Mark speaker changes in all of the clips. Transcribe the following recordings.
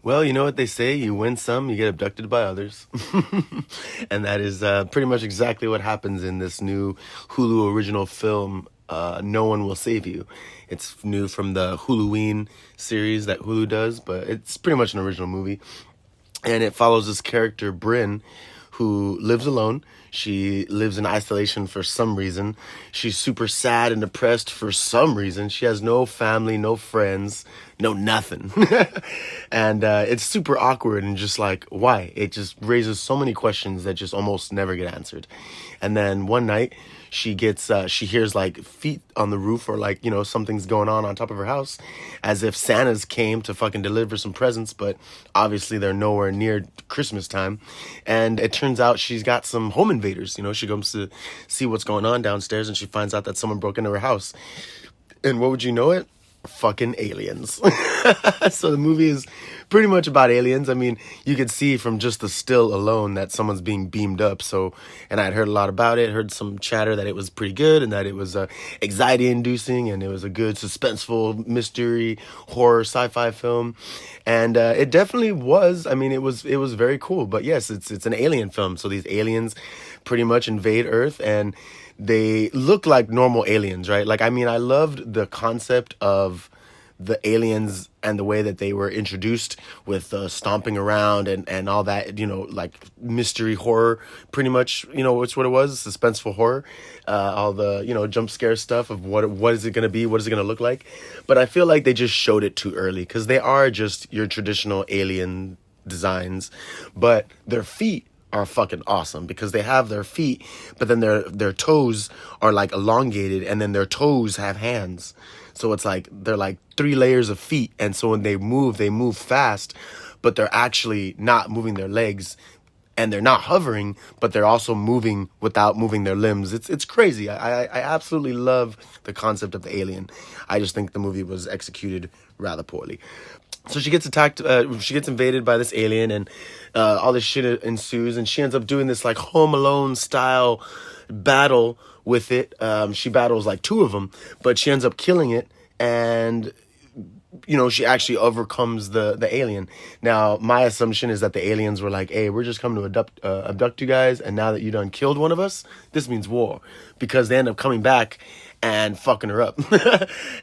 Speaker 1: Well, you know what they say, you win some, you get abducted by others. And that is pretty much exactly what happens in this new Hulu original film, No One Will Save You. It's new from the Huluween series that Hulu does, but it's pretty much an original movie. And it follows this character, Bryn, who lives alone. She lives in isolation for some reason. She's super sad and depressed for some reason. She has no family, no friends, no nothing. And it's super awkward and just like, why? It just raises so many questions that just almost never get answered. And then one night, she hears like feet on the roof, or like, something's going on top of her house, as if Santa's came to fucking deliver some presents, but obviously they're nowhere near Christmas time. And it turns out she's got some home invaders. She comes to see what's going on downstairs, and she finds out that someone broke into her house. And what would you know it? Fucking aliens. So the movie is pretty much about aliens. I mean, you could see from just the still alone that someone's being beamed up. So, and I'd heard a lot about it, heard some chatter that it was pretty good and that it was anxiety inducing and it was a good suspenseful mystery horror sci-fi film. And it definitely was. I mean, it was very cool. But yes, it's an alien film. So these aliens pretty much invade Earth, and they look like normal aliens, right? Like, I mean, I loved the concept of the aliens and the way that they were introduced with stomping around and all that, like mystery horror, pretty much, it's what it was, suspenseful horror, all the, jump scare stuff of what is it going to be, what is it going to look like. But I feel like they just showed it too early, because they are just your traditional alien designs, but their feet are fucking awesome, because they have their feet, but then their toes are like elongated, and then their toes have hands. So it's like they're like 3 layers of feet, and so when they move fast, but they're actually not moving their legs, and they're not hovering, but they're also moving without moving their limbs. It's crazy. I absolutely love the concept of the alien. I just think the movie was executed rather poorly. So she gets attacked, she gets invaded by this alien, and all this shit ensues, and she ends up doing this like Home Alone style battle with it. She battles like 2 of them, but she ends up killing it, and she actually overcomes the alien. Now, my assumption is that the aliens were like, hey, we're just coming to abduct you guys, and now that you done killed one of us, this means war, because they end up coming back and fucking her up.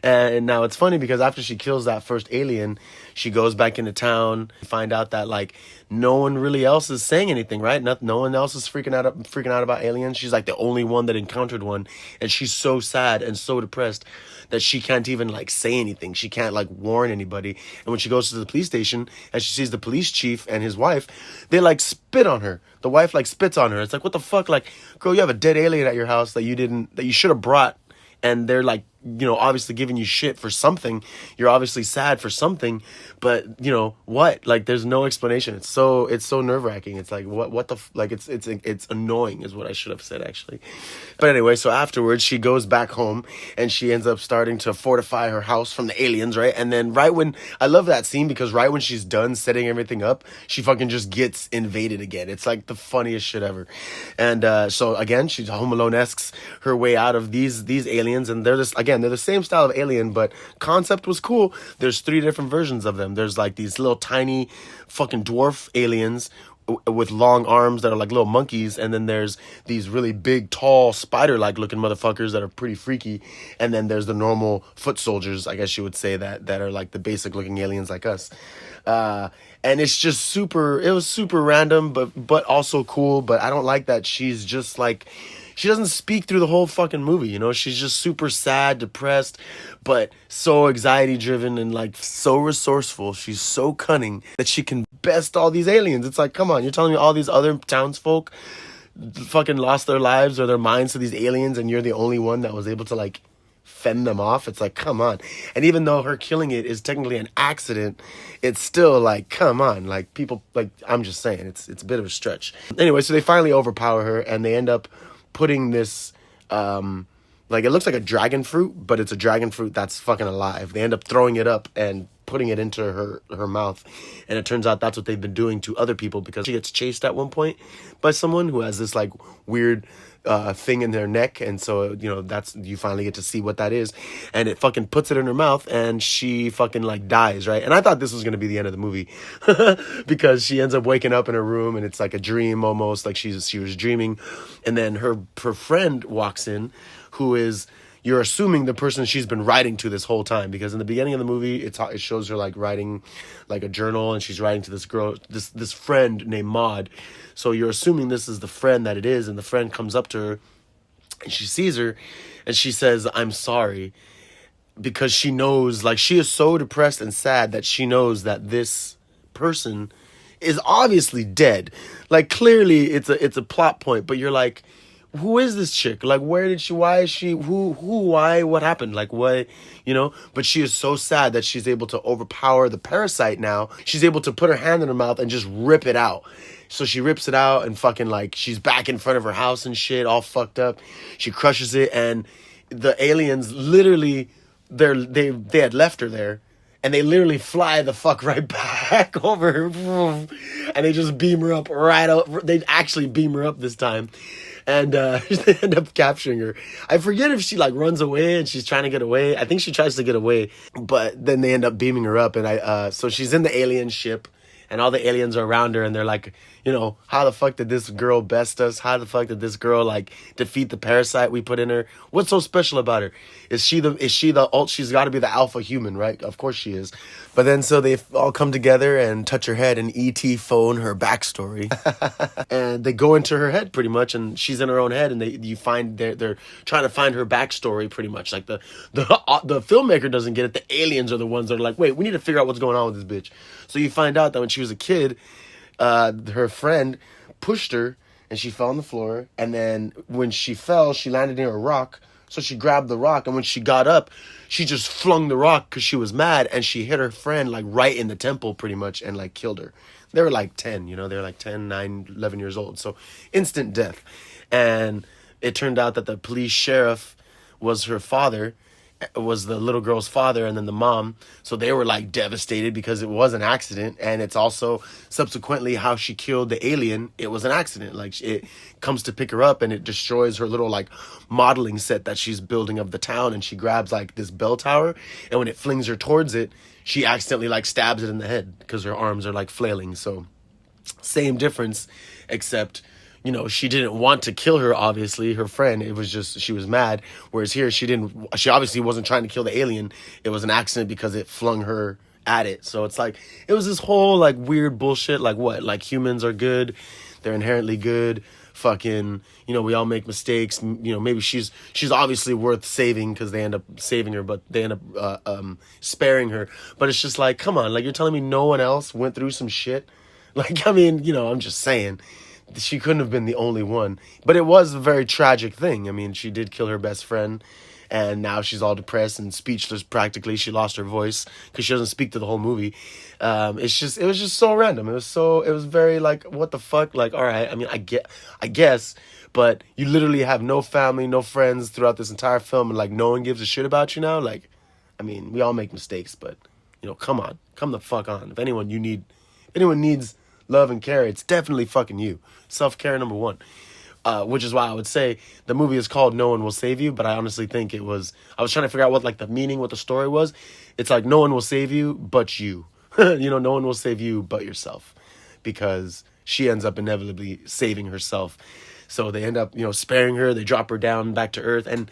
Speaker 1: And now it's funny, because after she kills that first alien, she goes back into town, find out that like no one really else is saying anything, right? No one else is freaking out about aliens. She's like the only one that encountered one, and she's so sad and so depressed that she can't even like say anything. She can't like warn anybody. And when she goes to the police station and she sees the police chief and his wife, they like spit on her. The wife like spits on her. It's like, what the fuck? Like, girl, you have a dead alien at your house that you should have brought, and they're like, obviously giving you shit for something. You're obviously sad for something, but what? Like, there's no explanation. It's so nerve-wracking. It's like, what the like, it's annoying is what I should have said, actually. But anyway, so afterwards she goes back home, and she ends up starting to fortify her house from the aliens, right? And then I love that scene, because right when she's done setting everything up, she fucking just gets invaded again. It's like the funniest shit ever. And so again, she's Home Alone-esques her way out of these aliens, and they're the same style of alien, but concept was cool. There's 3 different versions of them. There's like these little tiny fucking dwarf aliens with long arms that are like little monkeys, and then there's these really big, tall, spider-like looking motherfuckers that are pretty freaky, and then there's the normal foot soldiers, I guess you would say, that are like the basic looking aliens like us. And it's just it was super random, but also cool. But I don't like that she's just like, she doesn't speak through the whole fucking movie, She's just super sad, depressed, but so anxiety driven and like so resourceful. She's so cunning that she can best all these aliens. It's like, come on, you're telling me all these other townsfolk fucking lost their lives or their minds to these aliens, and you're the only one that was able to like fend them off? It's like, come on. And even though her killing it is technically an accident, it's still like, come on. Like, people, like, I'm just saying, it's a bit of a stretch. Anyway, so they finally overpower her, and they end up putting this Like, it looks like a dragon fruit, but it's a dragon fruit that's fucking alive. They end up throwing it up and putting it into her mouth. And it turns out that's what they've been doing to other people, because she gets chased at one point by someone who has this, like, weird thing in their neck. And so, that's, you finally get to see what that is. And it fucking puts it in her mouth, and she fucking, like, dies, right? And I thought this was going to be the end of the movie because she ends up waking up in her room, and it's like a dream almost, like she was dreaming. And then her friend walks in, who is, you're assuming, the person she's been writing to this whole time, because in the beginning of the movie, it shows her, like, writing, like, a journal, and she's writing to this girl, this friend named Maud. So you're assuming this is the friend that it is, and the friend comes up to her, and she sees her, and she says, "I'm sorry," because she knows, like, she is so depressed and sad that she knows that this person is obviously dead. Like, clearly it's a plot point, but you're like, who is this chick? Like, where did she, why is she, why, what happened? Like, what, But she is so sad that she's able to overpower the parasite now. She's able to put her hand in her mouth and just rip it out. So she rips it out, and fucking, like, she's back in front of her house and shit, all fucked up. She crushes it, and the aliens literally, they had left her there. And they literally fly the fuck right back over her. And they just beam her up right out. They actually beam her up this time. And they end up capturing her. I forget if she, like, runs away and she's trying to get away. I think she tries to get away. But then they end up beaming her up. And so she's in the alien ship. And all the aliens are around her, and they're like, how the fuck did this girl best us? How the fuck did this girl, like, defeat the parasite we put in her? What's so special about her? She's got to be the alpha human, right? Of course she is. But then so they all come together and touch her head, and E.T. phone her backstory. And they go into her head pretty much, and she's in her own head, and they're trying to find her backstory pretty much. Like, the filmmaker doesn't get it. The aliens are the ones that are like, wait, we need to figure out what's going on with this bitch. So you find out that when she was a kid, her friend pushed her and she fell on the floor. And then when she fell, she landed near a rock. So she grabbed the rock, and when she got up, she just flung the rock because she was mad, and she hit her friend, like, right in the temple pretty much, and, like, killed her. They were like 10, they were like 10, 9, 11 years old. So instant death. And it turned out that the police sheriff was her father, was the little girl's father, and then the mom. So they were, like, devastated because it was an accident. And it's also subsequently how she killed the alien. It was an accident. Like, it comes to pick her up, and it destroys her little, like, modeling set that she's building of the town. And she grabs, like, this bell tower, and when it flings her towards it, she accidentally, like, stabs it in the head because her arms are, like, flailing. So same difference, except, she didn't want to kill her, obviously, her friend. It was just, she was mad. Whereas here, she obviously wasn't trying to kill the alien. It was an accident because it flung her at it. So it's like, it was this whole, like, weird bullshit. Like, what? Like, humans are good. They're inherently good. Fucking, we all make mistakes. Maybe she's obviously worth saving because they end up saving her, but they end up sparing her. But it's just like, come on. Like, you're telling me no one else went through some shit? Like, I mean, I'm just saying. She couldn't have been the only one. But it was a very tragic thing. I mean, she did kill her best friend, and now she's all depressed and speechless practically. She lost her voice because she doesn't speak to the whole movie. It was just so random. It was very, like, what the fuck? Like, all right, I mean, I guess, but you literally have no family, no friends throughout this entire film, and, like, no one gives a shit about you now. Like, I mean, we all make mistakes, but, come on. Come the fuck on. If anyone needs love and care, it's definitely fucking you. Self-care number one. Which is why I would say the movie is called No One Will Save You, but I honestly think I was trying to figure out what, like, the meaning, what the story was. It's like, no one will save you but you. No one will save you but yourself, because she ends up inevitably saving herself. So they end up, sparing her. They drop her down back to Earth, and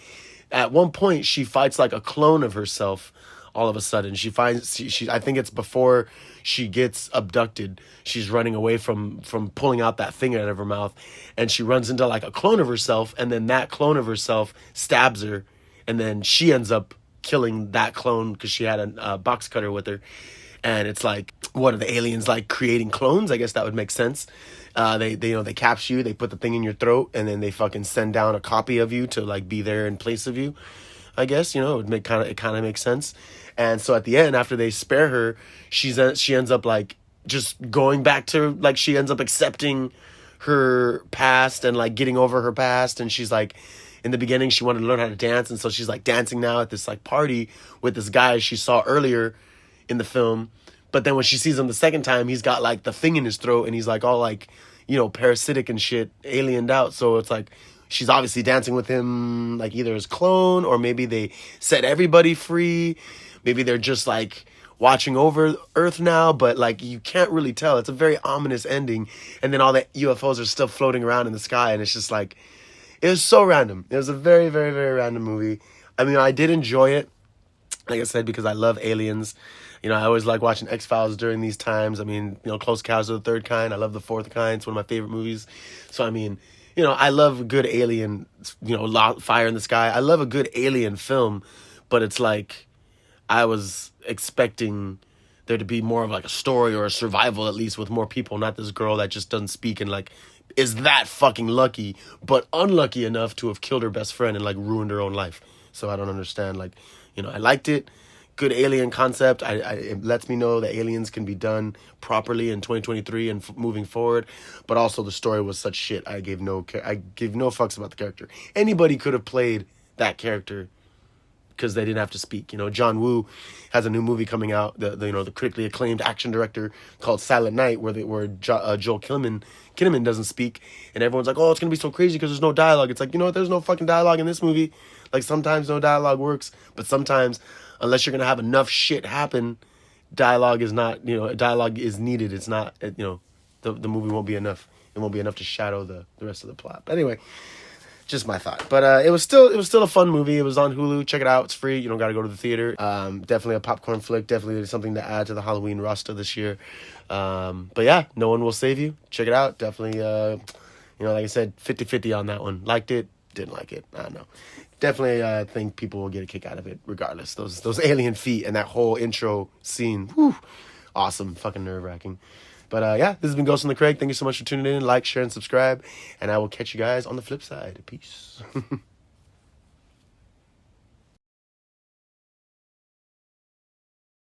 Speaker 1: at one point she fights, like, a clone of herself. All of a sudden, she finds I think it's before she gets abducted. She's running away from pulling out that thing out of her mouth, and she runs into, like, a clone of herself, and then that clone of herself stabs her, and then she ends up killing that clone because she had a box cutter with her. And it's like, what are the aliens, like, creating clones? I guess that would make sense. They capture you, they put the thing in your throat, and then they fucking send down a copy of you to, like, be there in place of you. I guess, it would kind of makes sense. And so at the end, after they spare her, she ends up, like, just going back to, like, she ends up accepting her past and, like, getting over her past, and she's like, in the beginning she wanted to learn how to dance, and so she's like dancing now at this like party with this guy she saw earlier in the film. But then when she sees him the second time, he's got like the thing in his throat, and he's like all like, you know, parasitic and shit, aliened out. So it's like she's obviously dancing with him like either his clone, or maybe they set everybody free. Maybe they're just like watching over Earth now, but like you can't really tell. It's a very ominous ending, and then all the UFOs are still floating around in the sky, and it's just like, it was so random. It was a very, very, very random movie. I mean, I did enjoy it, like I said, because I love aliens. You know, I always like watching X-Files during these times. I mean, you know, Close Encounters of the Third Kind. I love The Fourth Kind. It's one of my favorite movies. So, I mean, you know, I love a good alien, you know, fire in the sky. I love a good alien film, but it's like I was expecting there to be more of like a story or a survival, at least with more people, not this girl that just doesn't speak and like is that fucking lucky, but unlucky enough to have killed her best friend and like ruined her own life. So I don't understand. Like, you know, I liked it. Good alien concept. It lets me know that aliens can be done properly in 2023 and moving forward. But also the story was such shit. I gave no fucks about the character. Anybody could have played that character because they didn't have to speak. You know, John Woo has a new movie coming out. The critically acclaimed action director called Silent Night, where Joel Kinnaman doesn't speak, and everyone's like, oh, it's gonna be so crazy because there's no dialogue. It's like, you know what? There's no fucking dialogue in this movie. Like sometimes no dialogue works, but sometimes, unless you're gonna have enough shit happen, dialogue is not. You know, dialogue is needed. It's not. You know, the movie won't be enough. It won't be enough to shadow the rest of the plot. But anyway, just my thought. But it was still a fun movie. It was on Hulu. Check it out. It's free. You don't got to go to the theater. Definitely a popcorn flick. Definitely something to add to the Halloween roster this year. But yeah, No One Will Save You. Check it out. Definitely, you know, like I said, 50-50 on that one. Liked it. Didn't like it. I don't know. Definitely think people will get a kick out of it regardless. Those alien feet and that whole intro scene. Whew, awesome. Fucking nerve-wracking. But yeah, this has been Ghost on the Craig. Thank you so much for tuning in. Like, share, and subscribe. And I will catch you guys on the flip side. Peace.